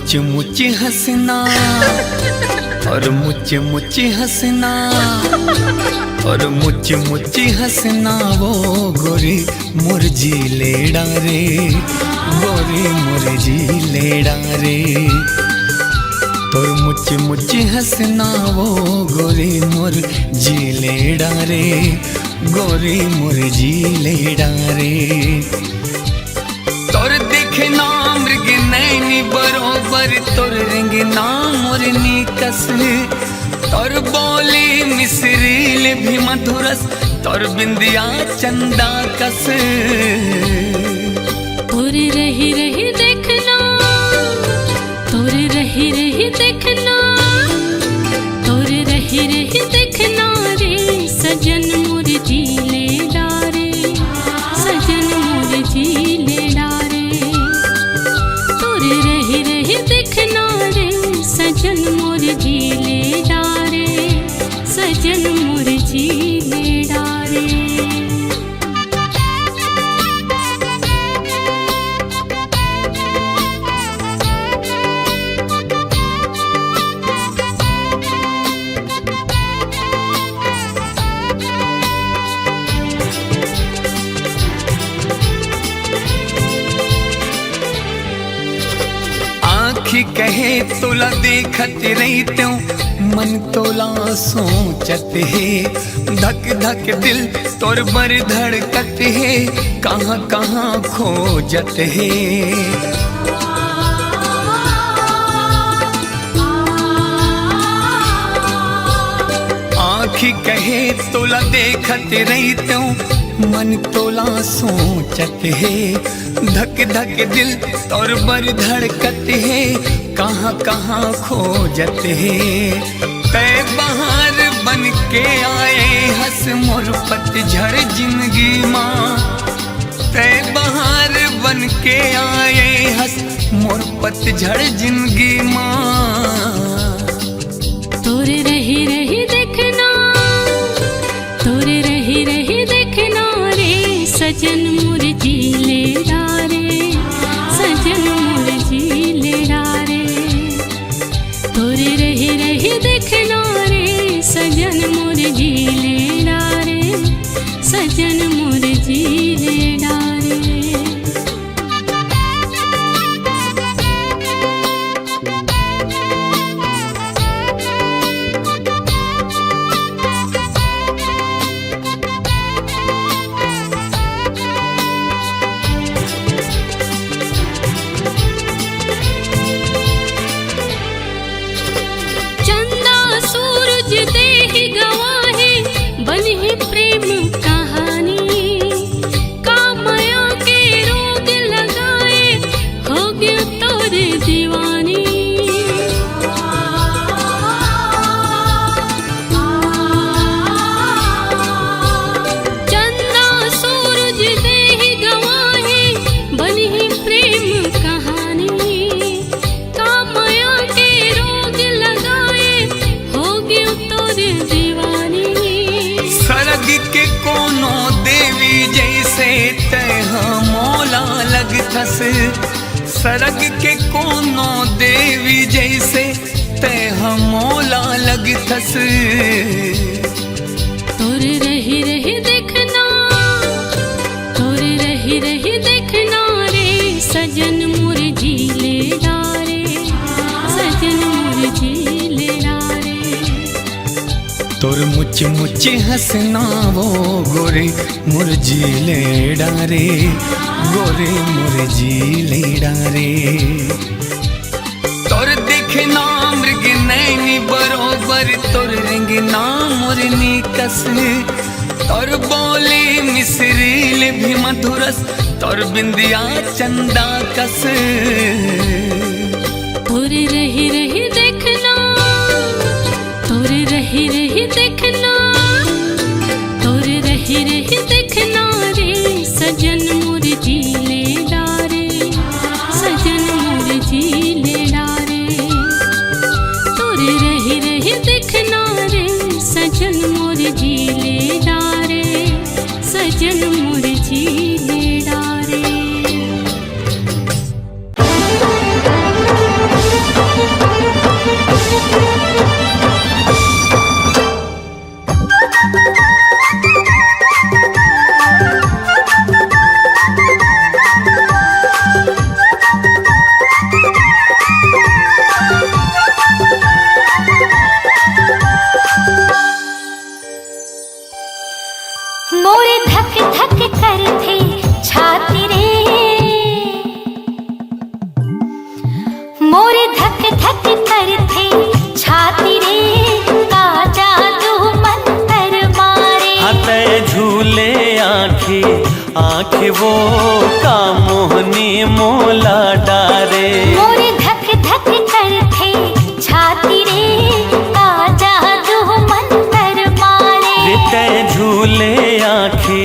मुझ हंसना और मुझ हंसना और मुझ हंसना वो गोरी मुरझी लेड़ा रे, गोरी मुरझी लेड़ा रे। और मुझ हंसना वो गोरी मुरझी लेड़ा रे, गोरी मुरझी लेड़ा रे। तोर देखना मृग नैनी बरोबर तोर रिंग ना मोरनी कस, तोर बोली मिसरील भी मधुरस तोर बिंदिया चंदा कस। तोर रही रही देखना, तोर रही रही देखना, तोर रही रही देखना रे सजन मुरझी लेड़ा रे, सजन मुरझी लेड़ा रे। तोर रही रही देखना रे सजन मुरझी लेड़ा रे, सजन मुरझी लेड़ा रे। आँखी कहे तोला देखत रही त्यों मन तोला सोचत है, धक धक दिल तोर बर धड़कत है, कहाँ कहाँ खोजत है। आँखी कहे तोला देखत रही त्यों मन तोला सोचत है, धक धक दिल तोर बर धड़कत है, कहाँ कहाँ खोजत है। तै बहार बन के आए हंस मोर पतझड़ जिंदगी माँ, तै बहार बन के आए हंस मोर पतझड़ जिंदगी माँ। तोर रही रही देखना, तोर रही रही देखना रे सजन मुरझी लेड़ा रे, सजन मुरझी लेड़ा रे। तोर रही रही देखना रे सजन मुरझी लेड़ा रे, सजन मुरझी लेड़ा रे। सरग के कोनो देवी जैसे तह मोला लगथस। तोर रही रही देखना, तोर रही रही देखना रे सजन मुरझी लेड़ा रे, सजन मुरझी लेड़ा रे। तोर मुझ हंसना वो गोरे मुरझी लेड़ा रे, गोरे मुरझी लेड़ा रे। तोर देखना मृग नैनी बरोबर तोर रिंग ना मोरनी कस, तोर बोली मिसरील भी मधुरस तोर बिंदिया चंदा कस। तोर रही रही देखना, तोर रही रही देखना, तोर रही रही देखना रे सजन मुरझी लेड़ा रे, सजन मुरझी लेड़ा रे। तोर रही रही देखना रे सजन मुरझी लेड़ा रे, सजन मुरझी लेड़ा रे। वो का मोहनी मोला डारे। मोरे धक धक करथे छाती रे का जादू मंतर मारे। रिते झूले आँखे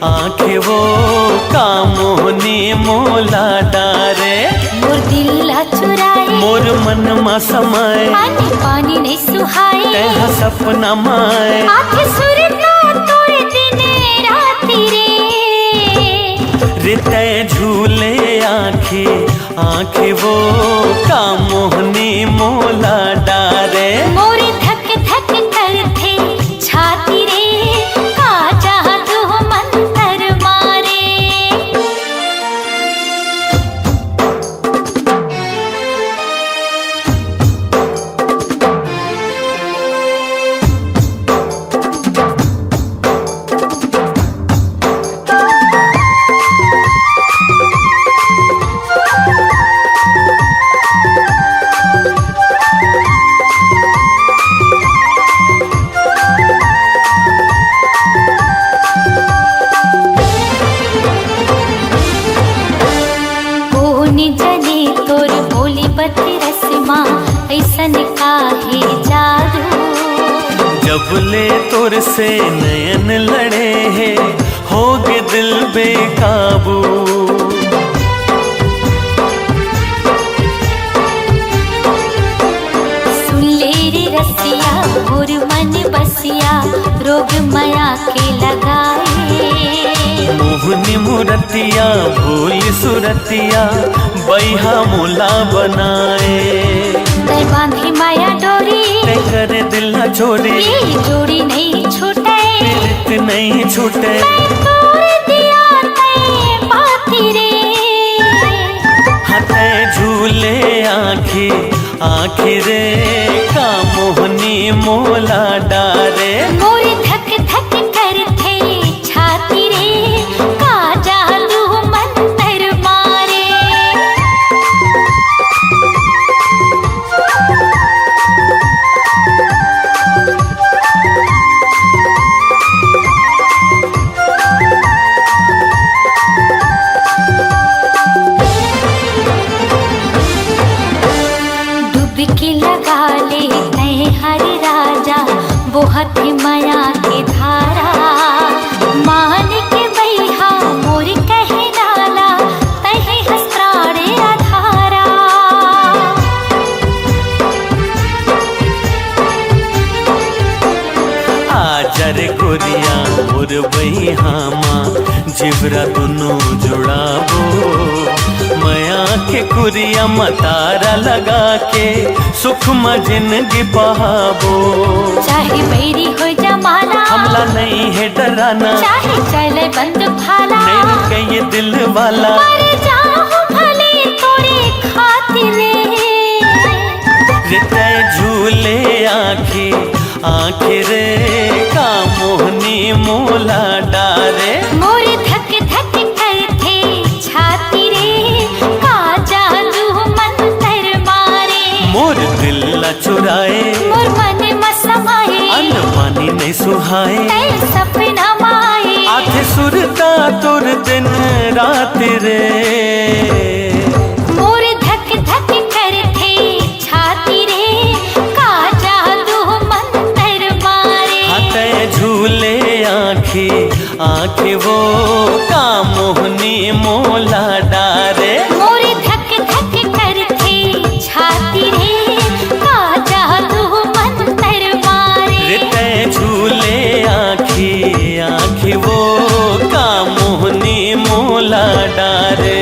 आँखे वो का मोहनी मोला डारे। मोर दिल चुराए मोर मन मा समाए पानी पानी नहीं सुहाए। तेहा सपना माए आँखें सुरता तोरे दिने राती रे। रिते झूले आँखे आँखे वो का मोहनी मोला डारे। मोरे धक धक करथे छाती रे का जादू मंतर मारे। कोनी जने तोर बोली बती रस्मा ऐसन काहे जादू। जब ले तोर से नयन लड़े हैं होगे दिल बेकाबू। सुन ले रे रसिया मोर मन बसिया रोग माया के लगाए। मोहनी मुरतिया भोली सुरतिया बैहा मोला बनाए। तै बांधी माया डोरी ते करे दिल न छोड़े ये जोड़ी नहीं छूटे। प्रीत नहीं छूटे तोर दिया तै पाती रे। हाथे झूले आँखे आँखे रे का मोहनी मोला डारे। मोर धक धक करथे छाती रे का जादू मंतर मारे। डुबकी लगा ले तै हर राजा बोहत माया के धारा। मान के बैहा मोर कहे डाला तहे हस्त्राणे आधारा। आजर गोरिया मोर बहिहामा जिबरा दोनों जुड़ाबो। मया के कुरिया मतारा लगा के सुख में जिंदगी बहाबो। चाहे बैरी हो जमाना हमला नहीं है डराना चाहे चले बंद भाला। नहीं रुके ये दिल वाला मर जाऊं भले तोरे खातिर। रिते झूले आँखे आँखे रे का मोहनी मोला डारे। मोर धक धक करथे छाती रे का जादू मंतर मारे। मोर दिल ला चुराए मोर मन मसमाए अन्न पानी नहीं सुहाए। तै सपना माए आधे सुरता तुर दिन रात रे। मोर धक धक करथे छाती रे का जादू मंतर मारे। हाथे झूले आँखे आँखे वो का मोहनी मोला डारे। मोर धक धक करथे छाती रे का जादू मंतर मारे। रिते झूले आँखे आँखे वो का मोहनी मोला डारे।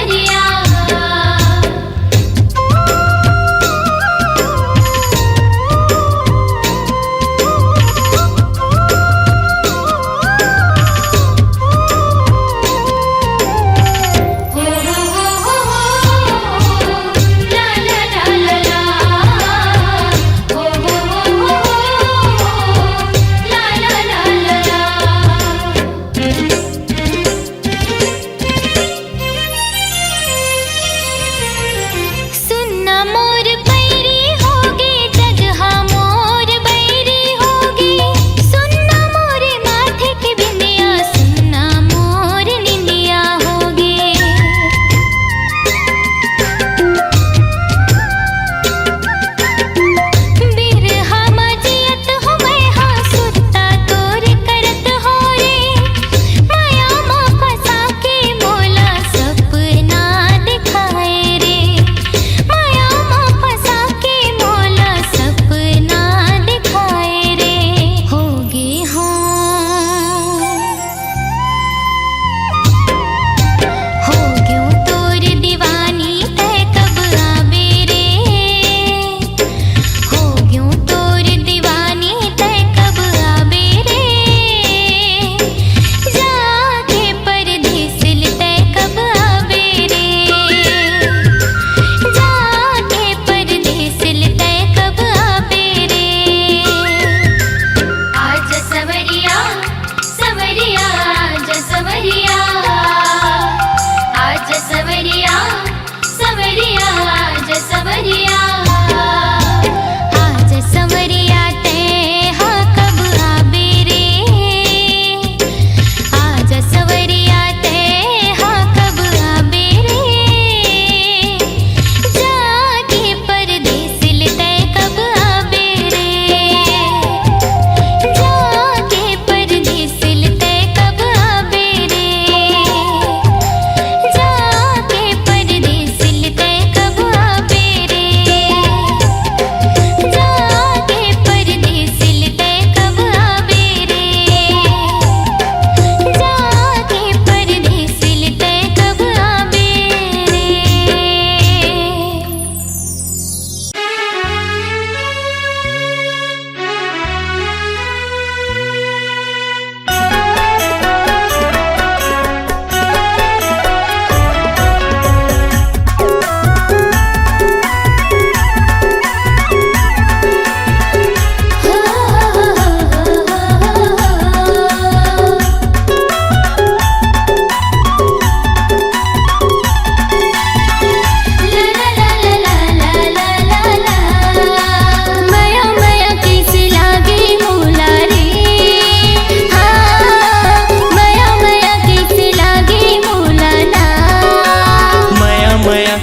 सवरिया।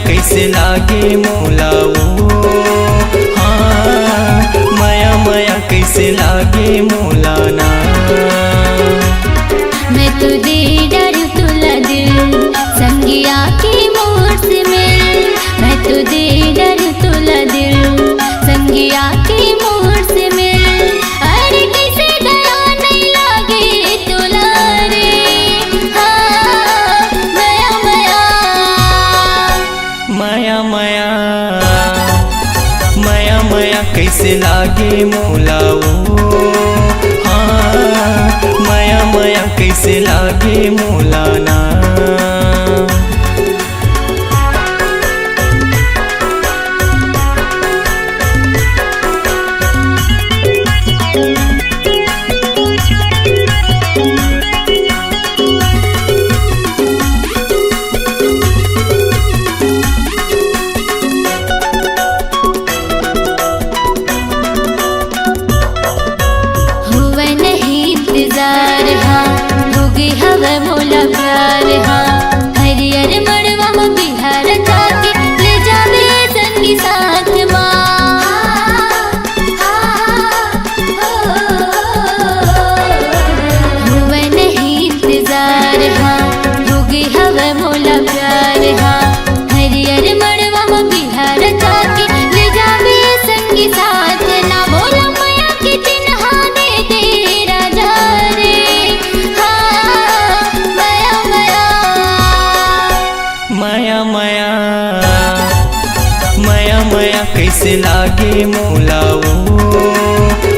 कैसे लागे मोला वो, हाँ माया माया कैसे लागे मोला ना। मैं तुझे डर तुला दिल संगिया की मोर से मिल, मैं तुझे डर तुला दिल संगिया की मोर से मिल। अरे कैसे दया नहीं लागे तुला रे, हाँ माया माया माया माया माया माया कैसे लागे मोला वो, हाँ माया माया कैसे लागे मोला ना। हवा मोला प्यार हाँ, हरियर मड़वा में बिहार जाके ले जावे संगी साथ माँ। हुआ नहीं इंतजार हाँ, होगी हवा मोला प्यार हाँ, हरियर मड़वा में बिहार जाके ले जावे संगी साथ ना। बोला माया की चिन्हा दे दे राजा रे, माया माया माया माया माया कैसे लागे मोला वो,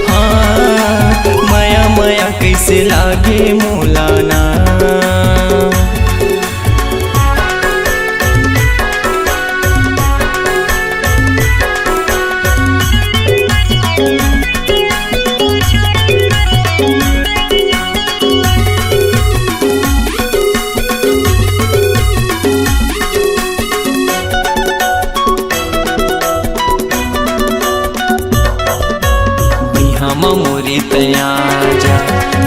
हाँ माया माया कैसे लागे मोला ना। मोरे तयाजा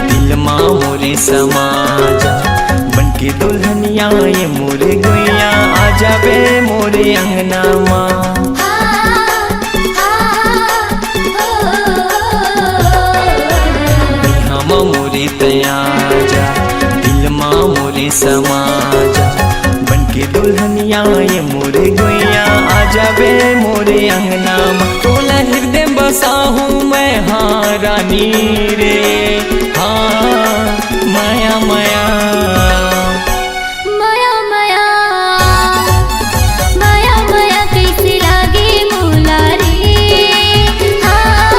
दिल माँ मोरे समाजा, बनके दुल्हनिया ये मोरे गुइया आ जावे मोरे अंगना माँ। मोरे तयाजा दिल माँ मोरे समाजा, बनके दुल्हनिया ये मोरे गुइया आ जावे मोरे अंगना माँ। तोला हृदय बसा हूँ मैं हाँ रानी रे, हाँ माया माया माया माया माया माया कैसे लागे मोला रे, हाँ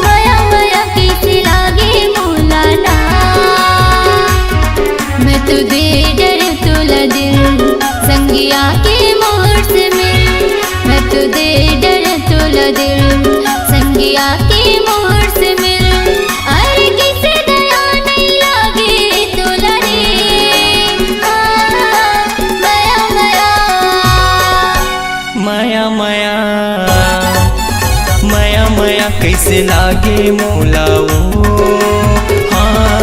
माया माया कैसे लागे मोला ना। मैं तो दे डर तोला दिल संगिया के मोर से मिल, मैं तो दे डर तोला दिल संगिया के मोर से मिल। अरे किसे दया नहीं लागे तोला रे, माया माया माया माया माया माया कैसे लागे मोला वो, हाँ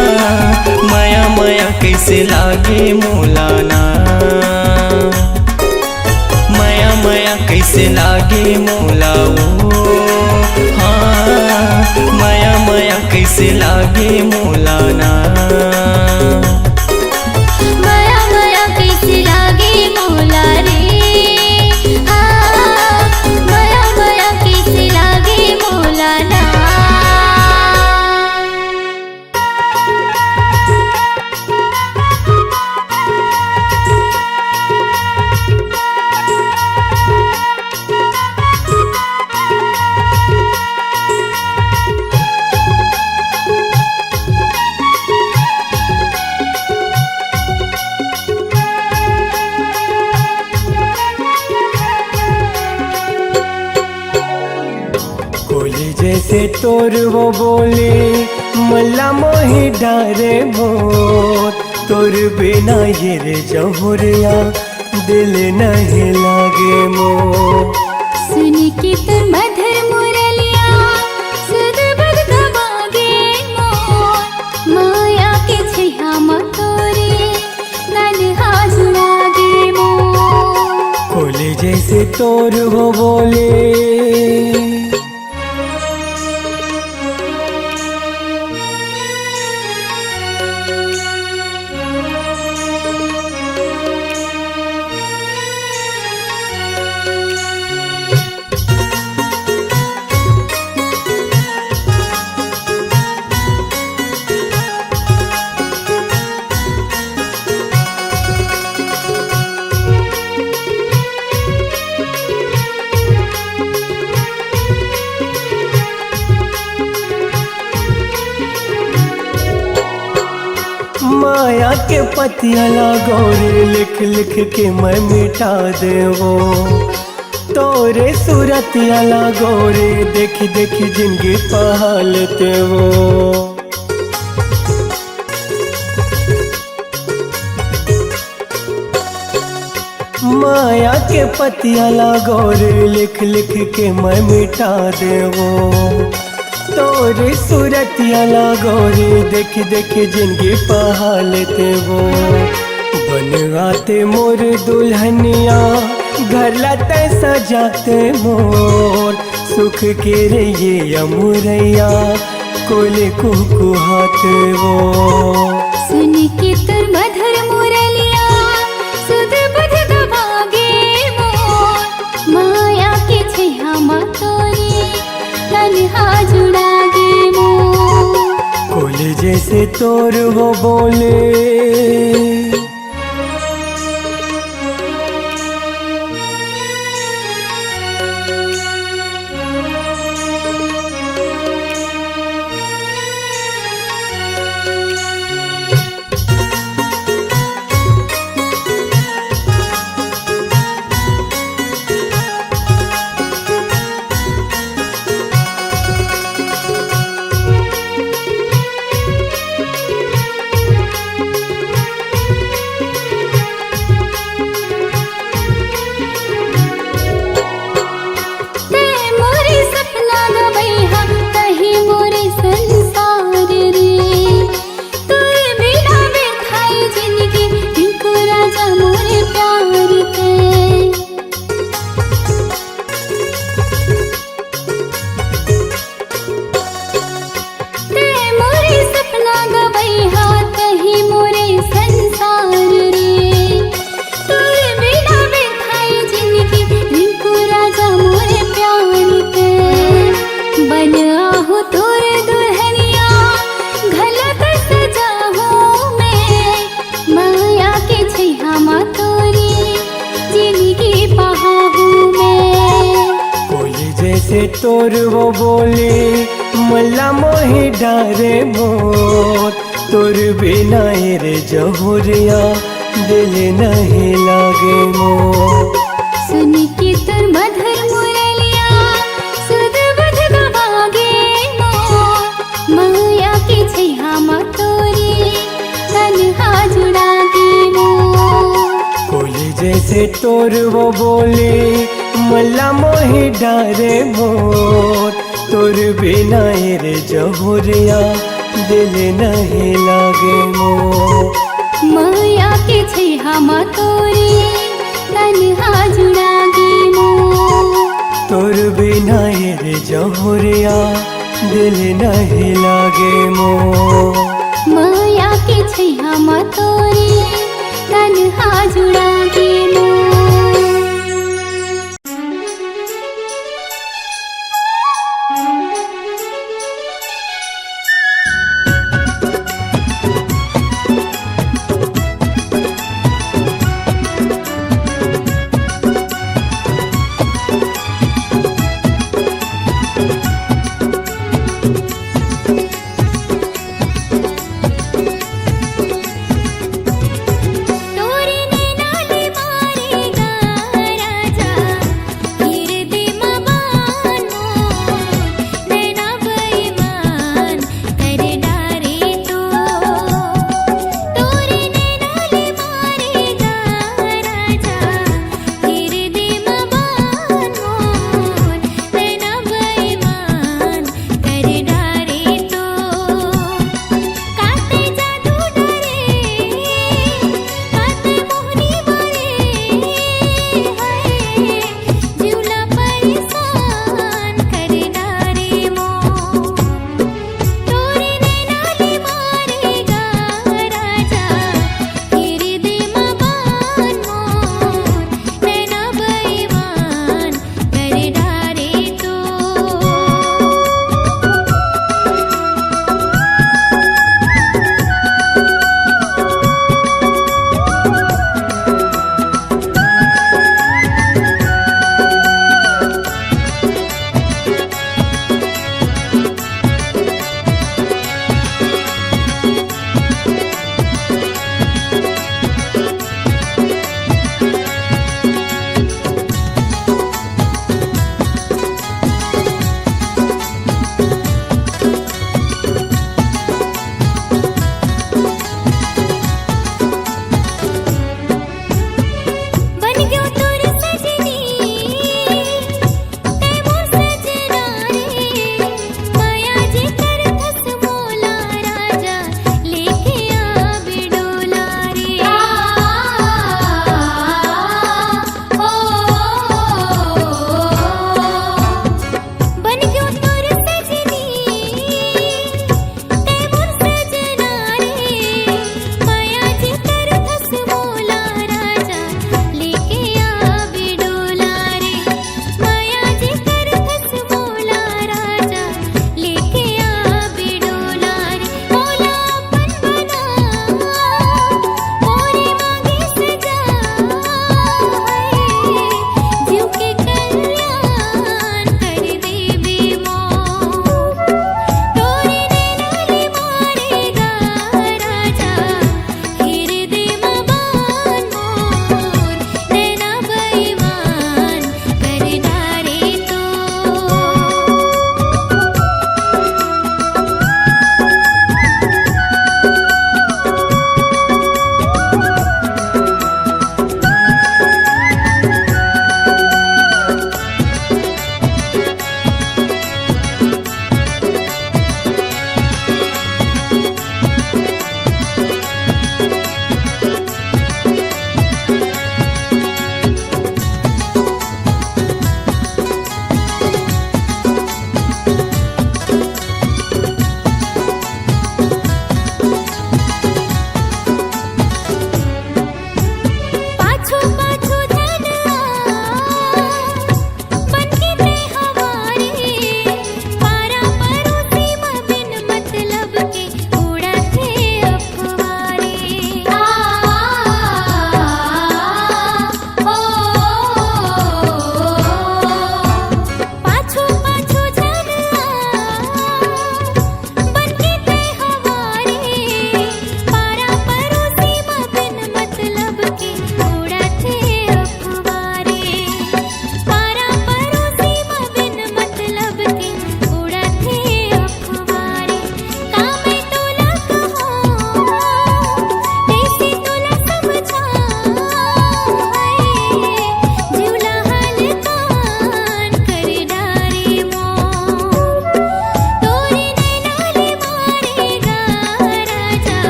माया माया कैसे लागे मोला ना। माया माया कैसे लागे मोला वो, हाँ माया माया कैसे लागे मोला ना। माया माया कैसे लागे मोला रे, हाँ माया माया कैसे लागे मोला ना। कोली जैसे तोर वो बोले मल्ला मोही डारे मोर, तोर बिना ये रे जहुरिया दिल नहीं लागे मोर। सुन के तो मधुर मुरलिया सुध बुध गवागे मोर, माया के छैया मतोरे नन्हा जुड़ागे मोर। कोली जैसे तोर वो बोले माया के पतिया लागोरे लिख लिख के मैं मिटा देवो, तोरे सूरतिया लागोरे देखी देखी जिंदगी पहालते वो। माया के पतिया लागोरे लिख लिख के मैं मिटा देवो, तोरे सूरतिया लागोरे देखी देखी जिंदगी पहालते वो। बनवाते मोर दुल्हनिया घर लाते सजाते मोर, सुख के रे ये अमुरैया कोले कुकुहाते वो। सुन के तुर मधुर मुरलिया सुध बुध गवागे मोर, माया के छैया मतोरे तन्हा जुड़ागे मोर। कोले जैसे तोर वो बोले तोर वो बोली मला मोहि डारे मोर तोर बिना रे जहुरिया दिल नहीं लागे मोर सुन के तोर मधुर मुरलिया सुध बुध गवागे मोर मैया के छैहा मा तोरी तन्हा जुड़ागे मोर कोली जैसे तोर वो बोली मला मोहि डारे मोर तोर बिना रे जहुरिया दिल नहीं लागे मोर मैया के छैहा मा तोरी तन्हा जुड़ागे मोर तोर बिना रे जहुरिया दिल नहीं लागे मोर मैया के छैहा मा तोरी तन्हा जुड़ागे मोर तोरी नैना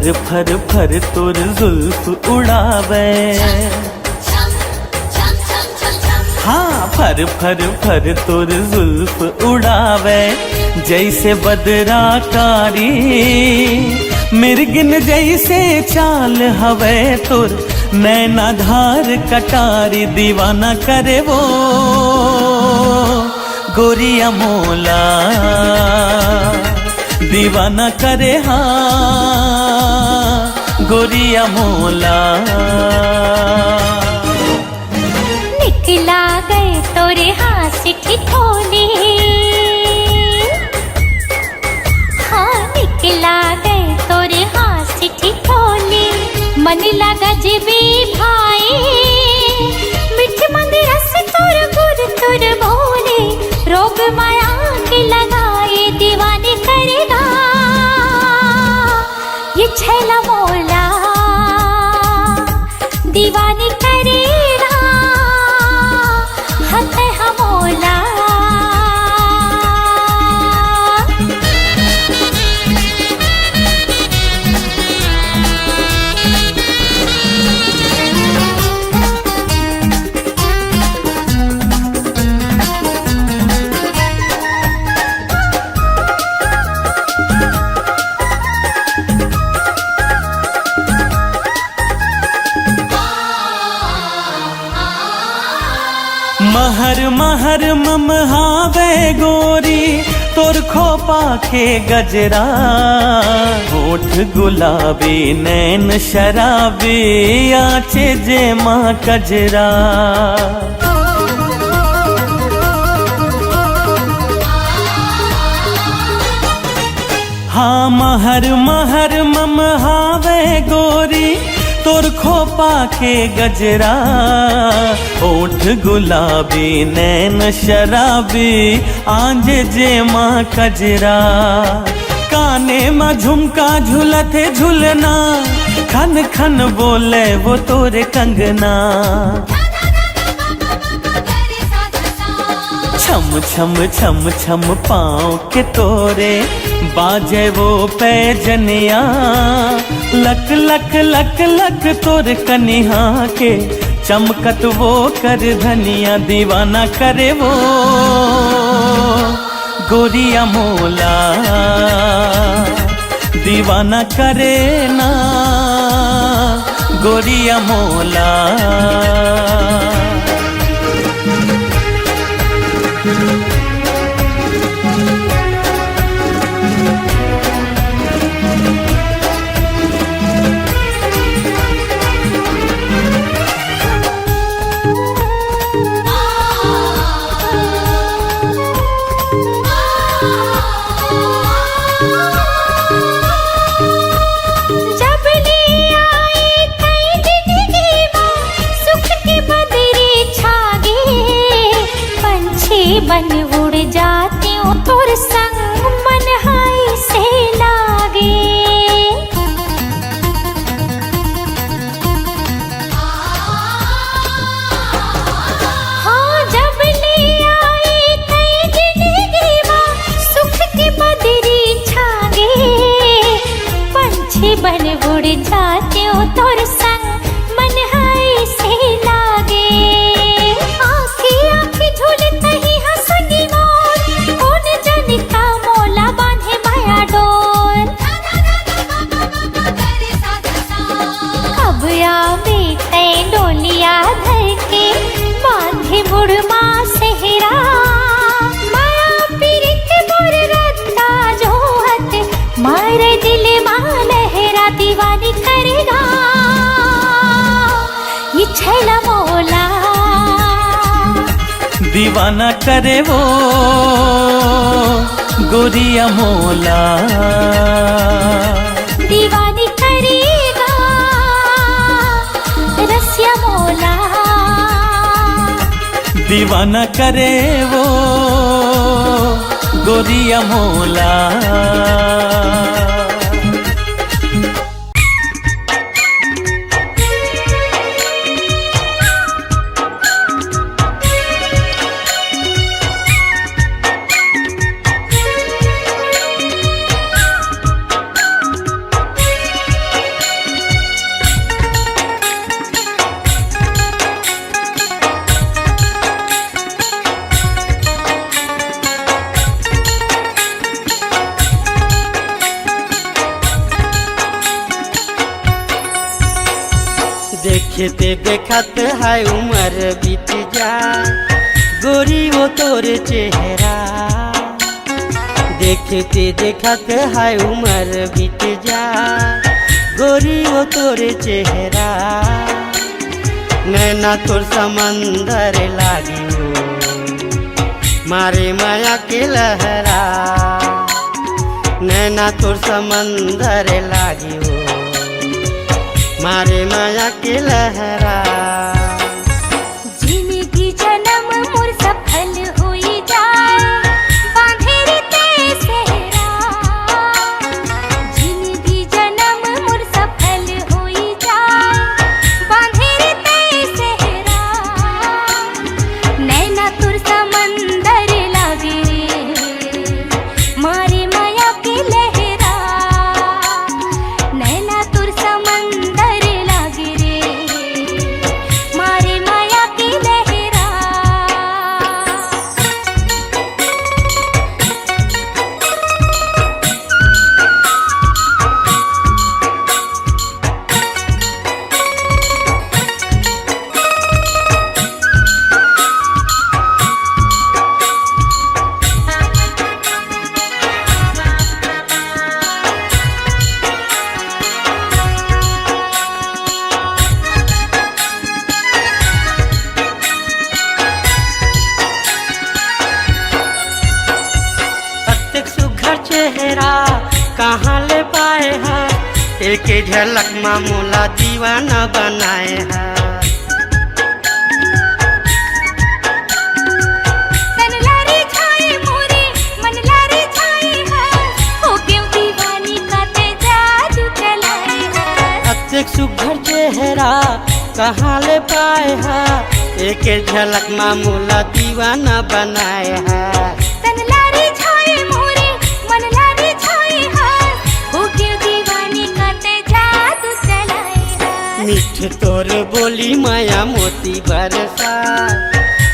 फर फर फर तोर जुल्फ उड़ावे, हाँ फर फर फर तोर जुल्फ उड़ावे, जैसे बदरा कारी मिर्गिन जैसे चाल हवे तोर नैना धार कटारी, दीवाना करे वो गोरिया मोला, दीवाना करे हाँ गोरिया मोला। निकला गए तोरे हाथ ठिठोले, हाँ निकला गए तोरे हाथ ठिठोले, मन लगा जेबी भाई मिठ मंदिर से तोर गुर तुर बोले, रोग माया के लगाए दीवाने करेगा ये छैला मोला, दीवाने करेगा हथ हमोला। महर महर ममहावे गोरी तोर खोपा के गजरा, होठ गुलाबी नैन शराबी आचे जे माँ कजरा, हाँ महर महर ममहावे गोरी तोर खोपा के गजरा, होठ गुलाबी नैन शराबी आंज जे माँ कजरा, काने में झुमका झुलते झुलना, खन खन बोले वो तोरे कंगना, छम छम छम छम पाँव के तोरे बाजे वो पैजनिया, लक लक लक लक तोर कनिहा के चमकत वो कर धनिया, दीवाना करे वो गोरिया मोला, दीवाना करे ना गोरिया मोला। बन उड़ जाती हूँ तोर संग मन हाय से लागे, हाँ जब ले आई कई जिंदगी में सुख की बदरी छागे, पंछी बन उड़ जाती हूँ तोर संग मन हाय से लागे, आँखी आँखी झूलते ही डोलिया धर के बांधे बुढ़मा सेहरा, माया पीरित मोर रत्ता जोहत मारे दिल मां लहरा, दीवानी करेगा ये छैला मोला, दीवाना करे वो गोरिया मोला, दीवानी करेगा रसिया मोला, दीवाना करे वो गोरिया मोला। देखते देखत है उम्र बीत जाए गोरी वो तोर चेहरा। देखते देखत है उम्र बीत जाए गोरी वो तोर चेहरा। नैना तोर समंदर लागी हो मारे माया के लहरा। नैना तोर समंदर लागी हो मारे माया के लहरा। जिंदगी जन्म मोर सफल होई जाए बांधेरी ते सेहरा। जिंदगी जन्म मोर सफल होई जाए बांधेरी ते सेहरा। नैना तुर समंदर लागे मारे माया के लहरा। नैना तुर समंदर लागे रे मारे माया के लहरा। अत्यक सुघर चेहरा कहाँ ले पाए हैं एक झलक मामूला दीवाना बनाए हैं। तन लारे छाए मोरे मन लारे छाए है हो क्यों दीवानी का ते जादू चलाए है। अत्यक सुघर चेहरा कहाँ ले पाए हैं एक झलक मामूला दीवाना बनाए हैं। तन लारे छाए मोरे मन लारे छाए है हो क्यों दीवानी का ते जादू चलाए है। मीठ तोर बोली माया मोती बरसा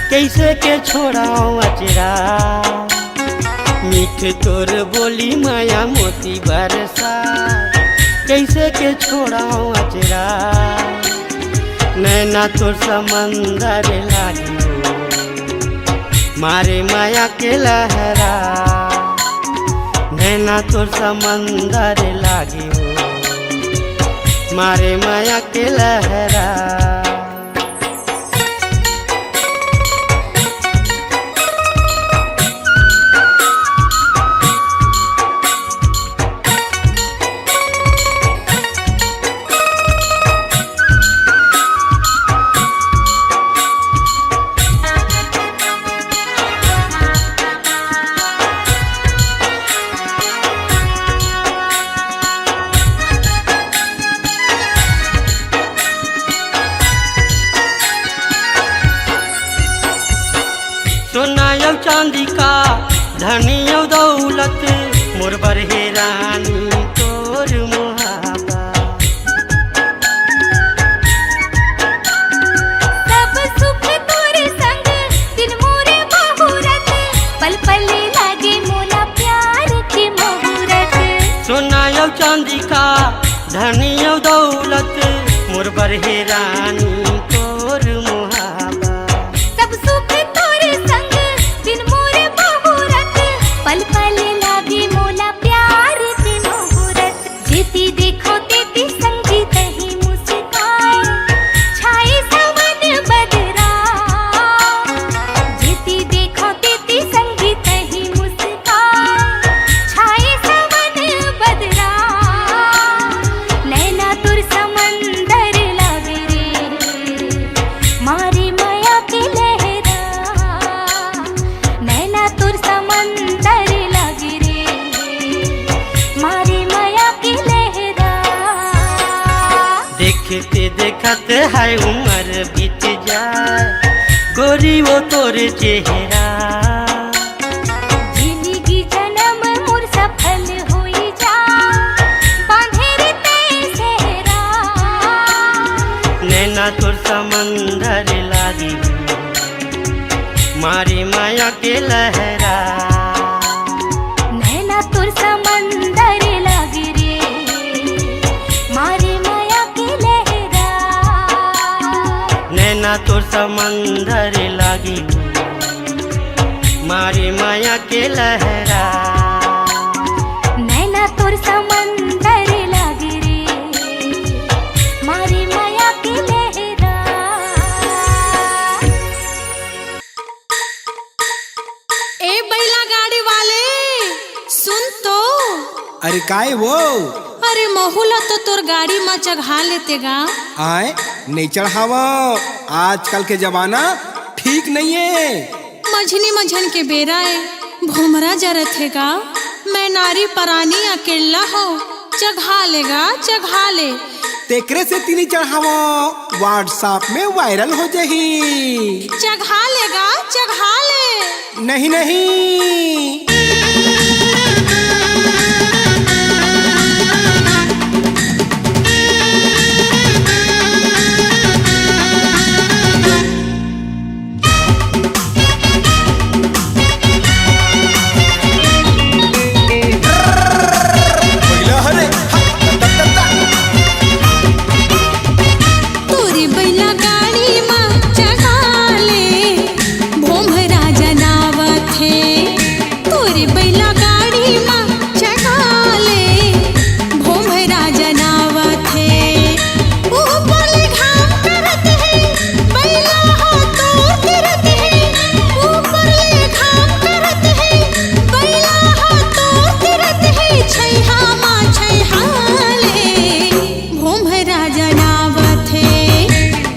कैसे के छोड़ाओ अचरा। मीठ तोर बोली माया मोती बरसा कैसे के छोड़ाओ अचरा। नैना तोर समंदर लागी हो मारे माया के लहरा। नैना तोर समंदर लागी हो मारे माया के लहरा। सोना यौ चांदी का धनी यौ दौलत मोर बरहे रानी तोर मुहाबा। सब सुख तोरे संग दिन मोरे बहुरत पल पल लागे मोला प्यार के मुहूर्त। सोना यौ चांदी का धनी यौ दौलत मोर बरहे रानी तोर मुहाबा। सब सुख तोरे संग दिन मोरे बहुरत पल पल लागे मोला प्यार के मुहूर्त। जेती देखो तेती संगीत ही मुस्काए छाए सावन बदरा। जेती देखो तेती संगीत ही मुस्काए छाए सावन बदरा। नैना तुर समंदर लागे रे मारे माया के लहरा। नैना तुर समंदर लागे रे मारे माया के लहरा। देखते देखत है उम्र बीत जाए गोरी वो तोर चेहरा। जिंदगी जन्म मोर सफल होई जाए बांधेरी ते सेहरा। नैना तोर समंदर लागी मारे माया के लहरा। नैना तुर समंदर लागे रे मारे माया के लहरा। समंदर लागी मारी माया के लहरा नैना तोर समंदर लागे रे मारी माया की लहरा। ए बैला गाड़ी वाले सुन तो। अरे काय वो अरे महुला तो तोर गाड़ी में चढ़ा लेते गा। आए नहीं चढ़ावा, आजकल के जमाना ठीक नहीं है। मझनी मझन के बेरा है भोमरा जरत है गा। मैं नारी परानी अकेला हो चढ़ा लेगा चढ़ा ले। तेकरे से तीनी चढ़ावा व्हाट्सएप में वायरल हो जाही। चढ़ा लेगा चढ़ा ले। नहीं नहीं तोरी बैला गाड़ी में चढ़ा ले भोमरा जनावत है। तोरी बैला गाड़ी में चढ़ा ले भोमरा जनावत है। ऊपर ले घाम करत है बैला हो तो तिरत है। ऊपर ले घाम करत है बैला हो तो तिरत है। छैहा मा छैहा ले भोमरा जनावत है।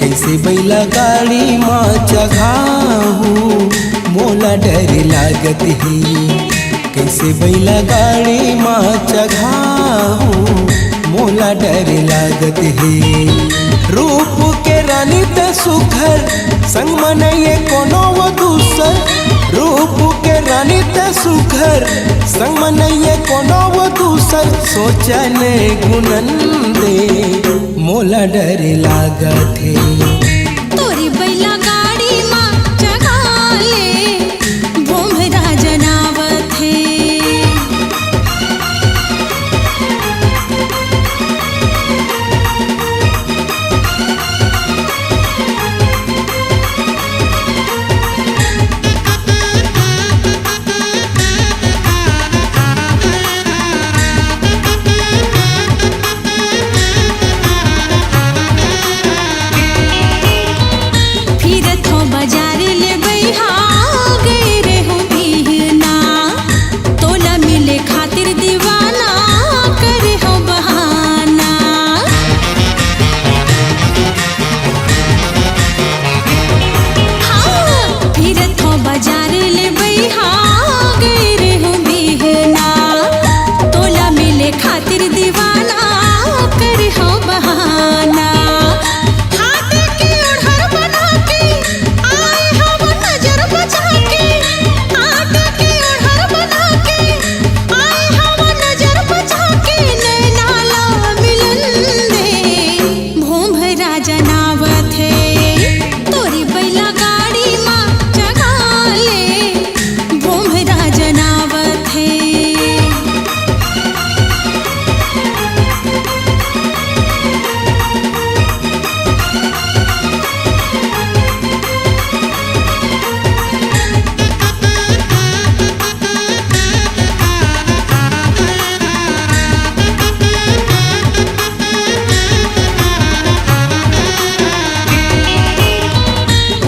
कैसे बैला गाड़ी माँ चढ़ाहू मोला डर लागत है। कैसे बैला गाड़ी माँ चढ़ाहू मोला डर लागत है। रूप के रानी ते सुखर संग मनइए कोनो वो दूसर। रूप के रानी ते सुखर संग मनइए कोनो वो दूसर। सोचन गुनन दे मोला डर लागत है। तोरी बैला गाड़ी में चढ़ा ले भोमरा जनावत है। फिरत हो बाजार ले बैहा गए रे हो बिहना। तोला मिले खातिर दीवाना करे हो बहाना। हाँ फिरत हो बाजार ले बैहा गए रे हो बिहना। तोला मिले खातिर दीवाना करे हो बहाना। हाथ के ओढ़र बना के आए हम नजर बचा के। हाथ के ओढ़र बना के आए हम नजर बचा के। नैना ला मिलन दे भोमरा जनावत है। तोरी बैला गाड़ी में चढ़ा ले भोमरा जनावत है।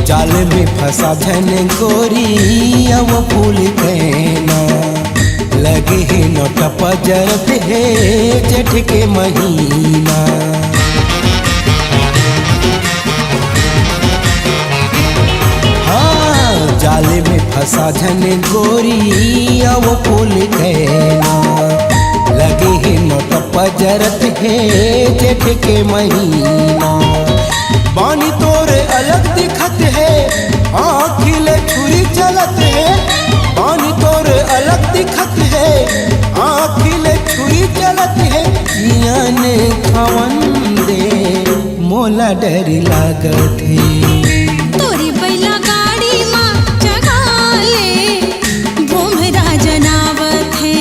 जाल में फंसा धन गोरी अब फूल कहना लगे है नोट पजरत है जेठ के महीना। हाँ जाल में फंसा धन गोरी अब फूल कहना लगे है नोट पजरत है जेठ के महीना। बानी तोरे अलग दिखत है आँखिले छुरी चलत है। बानी तोरे अलग दिखत है आँखिले छुरी चलत है। जियान खवन दे मोला डर लागत है। तोरी बैला गाड़ी में चढ़ा ले भोमरा जनावत है।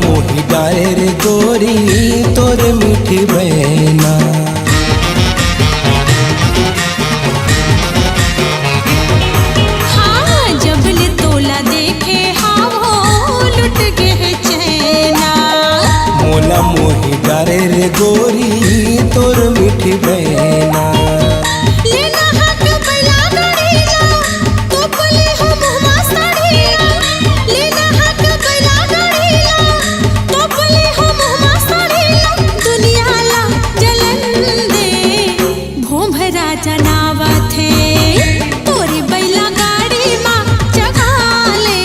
मोही डारे रे गोरी तोर मीठी बहना। हाँ जबल तोला देखे हाँ हो लुट गए चैना। मोला मोही डारे रे गोरी तोर मीठी बहना। लेना हक बैला गड़ीला तो पुली हो मुहमा साड़ीला। लेना हक बैला गड़ीला तो पुली हो मुहमा साड़ीला। दुनिया ला जलन दे भोंभरा जनावत है तोरी बैला गाड़ी माँ जगा ले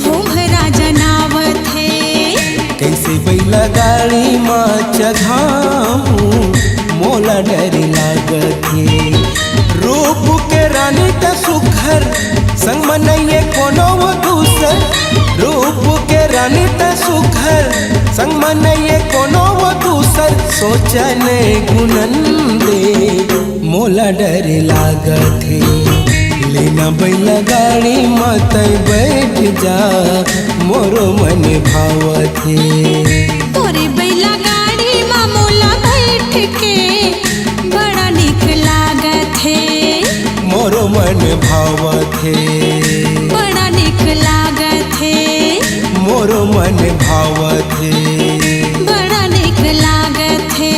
भोंभरा जनावत है। कैसे बैला गाड़ी माँ चघाऊं मोला डर लागत है। रूप के रानी त सुघर संग मनइए कोनो वो दूसर। रूप के रानी त सुघर संग मनइए कोनो वो दूसर। सोचन गुनन दे मोला डर लागत है। लेना बैला गाड़ी मत बैठ जा मोरो मन भावत है। तोरे बैला गाड़ी माँ मोला बैठ के बड़ा निक लागत है। मोरो मन भावत है। बड़ा निक लागत है। मोरो मन भावत है। बड़ा निक लागत है।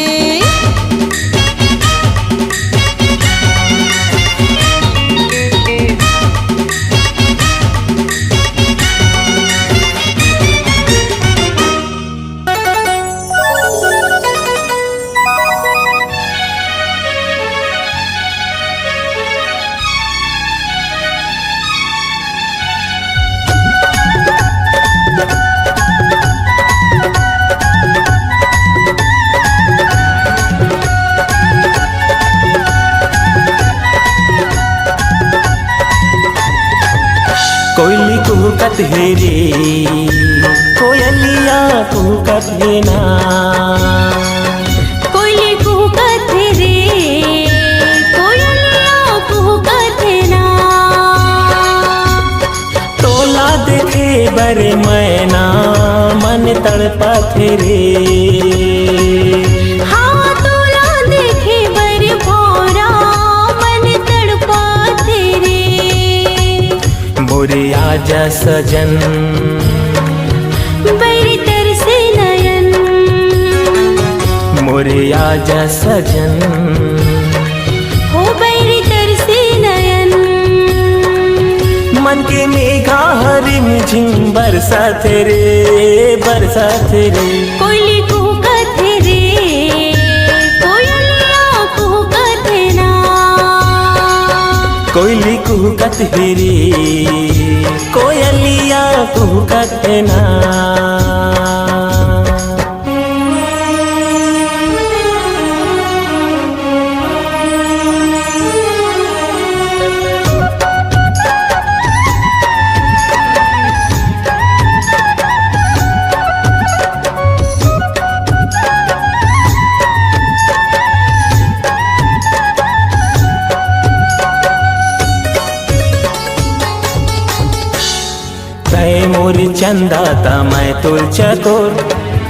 कोयली कुहकत है रे कोयलिया कुहकत है ना। कोयली कुहकत है रे कोयलिया कुहकत है ना। तोला देखे बरे मैना मन तड़पत है रे। हाँ तोला देखे बर भौरा मन तड़पात रे। मोरे आजा सजन बड़ी तरसे नयन। मोरे आजा सजन हो बड़ी तरसे नयन। मन के मेघा हरिम झिम बरसात रे बरसात रे। कोयली कुहकत है रे कोयलिया कुहकत है ना। कोयली कुहकत है रे कोयलिया कुहकत है ना। तय मोर चंदा ता मैं तोर चकोर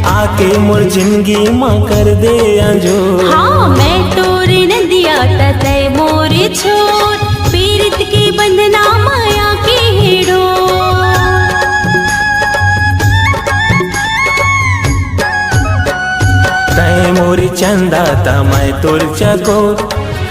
आके मोर जिंदगी माँ कर दे अंजोर। हाँ मैं तोरे नदिया तय मोरे छोर पीरित के बंधना माया के हेड़ो। तय मोर चंदा ता मैं तोर चकोर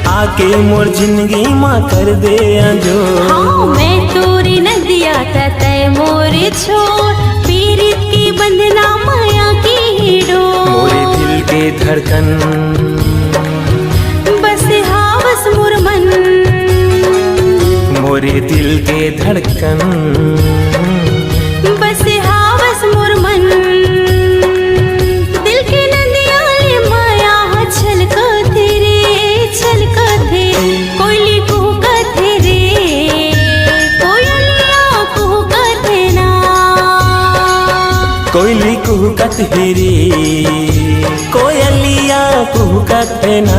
आके मोर जिंदगी माँ कर दे अंजोर। हाँ मैं तोरे नदिया तय मोरे छोर पीरित के बंधना माया के हेड़ो। मोरे दिल के धड़कन बस हावस मोर मन। मोरे दिल के धड़कन बस हावस मोर मन। दिल के नदिया ले माया छलकत रे छलकत रे। कोयली कुहकत है रे कोयलिया कुहकत है ना। कोयली कुहकत है रे कोयलिया कुहकत है ना।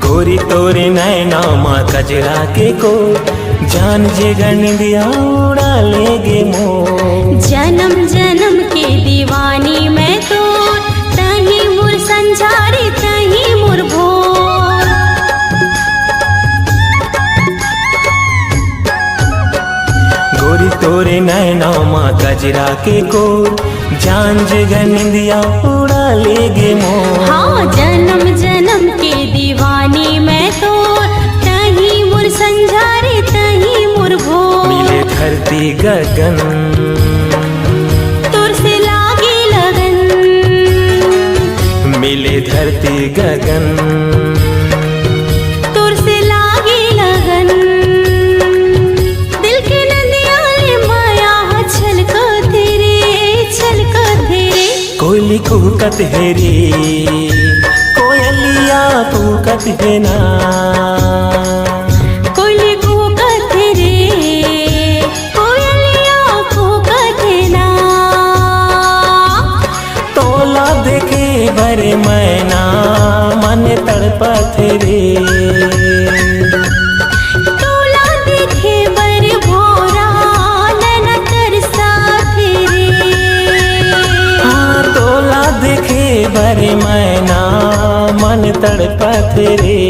गोरी तोरे नैना माँ कजरा के को जान जे गंदिया उड़ा लेगे मोर। जन्म जन्म के दीवानी मैं तो तही मुर संजारी तही मुर भोर। गोरी तोरे नैना माँ कजरा के को जान जे गंदिया उड़ा लेगे मोर। हाँ जन्म जन्म के दीवानी मैं तो तही मुर संजारी तही मुर भोर। मिले धरती गगन तुर से लागी लगन, मिले धरती गगन तुर से लागी लगन। दिल के नदियाले माया छलको तेरे कोयली कुहकत है रे कोयलिया कुहकत है ना। कोयली कुहकत रे कोयलिया कुहकत ना। तोला देखे भरे मैना मन तड़पत रे। तोला देखे बर भोरा नैना तरसात रे। हाँ तोला देखे भरे मैना मन तड़पत रे।